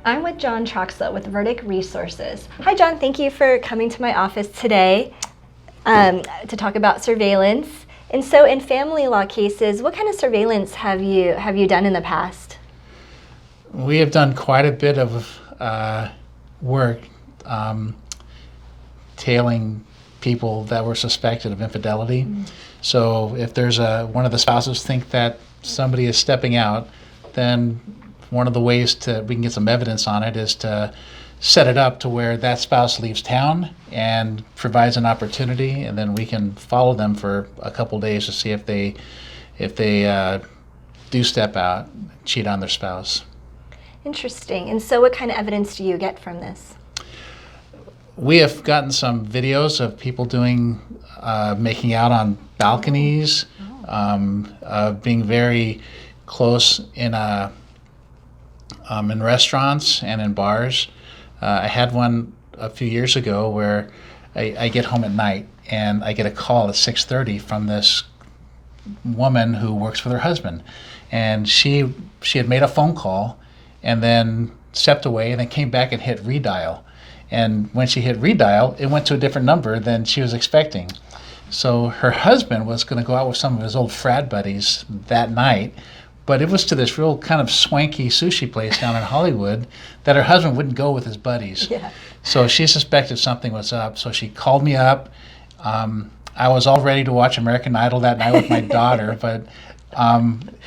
I'm with John Troxler with Verdict Resources. Hi, John. Thank you for coming to my office today to talk about surveillance. And so, in family law cases, what kind of surveillance have you done in the past? We have done quite a bit of work tailing people that were suspected of infidelity. So if there's one of the spouses think that somebody is stepping out, then one of the ways we can get some evidence on it is to set it up to where that spouse leaves town and provides an opportunity, and then we can follow them for a couple days to see if they do step out, cheat on their spouse. Interesting. And so what kind of evidence do you get from this? We have gotten some videos of people doing making out on balconies, being very close in restaurants and in bars. I had one a few years ago where I get home at night and I get a call at 6:30 from this woman who works with her husband, and she had made a phone call and then stepped away and then came back and hit redial. And when she hit redial, it went to a different number than she was expecting. So her husband was going to go out with some of his old frat buddies that night, but it was to this real kind of swanky sushi place down in Hollywood that her husband wouldn't go with his buddies. Yeah. So she suspected something was up. So she called me up. I was all ready to watch American Idol that night with my daughter, but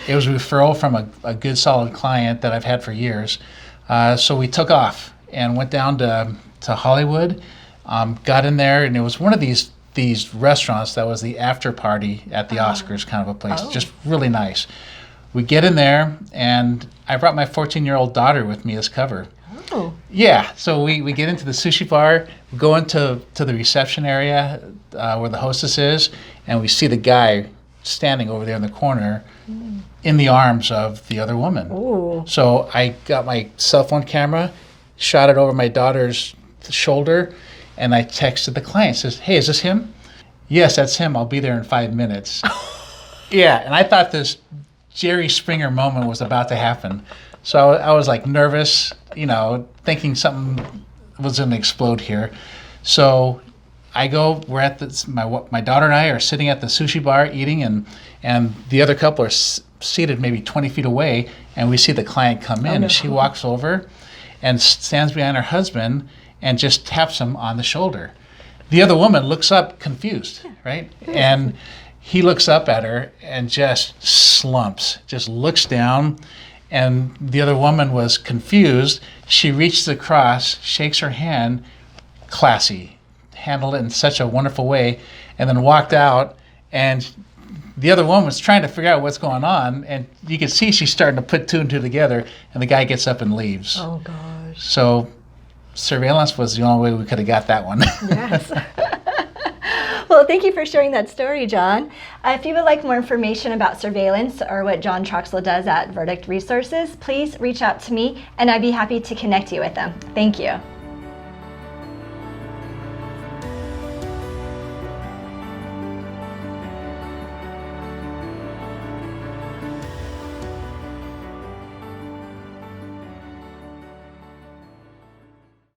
it was a referral from a good, solid client that I've had for years. So we took off and went down to Hollywood, got in there, and it was one of these restaurants that was the after party at the Oscars kind of a place, just really nice. We get in there, and I brought my 14-year-old daughter with me as cover. Oh. Yeah, so we get into the sushi bar, go into the reception area where the hostess is, and we see the guy standing over there in the corner in the arms of the other woman. Ooh. So I got my cell phone camera, shot it over my daughter's shoulder, and I texted the client, says, "Hey, is this him?" "Yes, that's him. I'll be there in 5 minutes." Yeah, and I thought this Jerry Springer moment was about to happen. So I was like nervous, thinking something was going to explode here. So I go, we're at my daughter and I are sitting at the sushi bar eating, and the other couple are seated maybe 20 feet away, and we see the client come in, and she walks over and stands behind her husband and just taps him on the shoulder. The other woman looks up confused, right? And he looks up at her and just slumps, just looks down, and the other woman was confused. She reaches across, shakes her hand, classy, handled it in such a wonderful way, and then walked out, and the other woman was trying to figure out what's going on, and you could see she's starting to put two and two together, and the guy gets up and leaves. Oh, gosh. So surveillance was the only way we could have got that one. Yes. Well, thank you for sharing that story, John. If you would like more information about surveillance or what John Troxler does at Verdict Resources, please reach out to me, and I'd be happy to connect you with them. Thank you.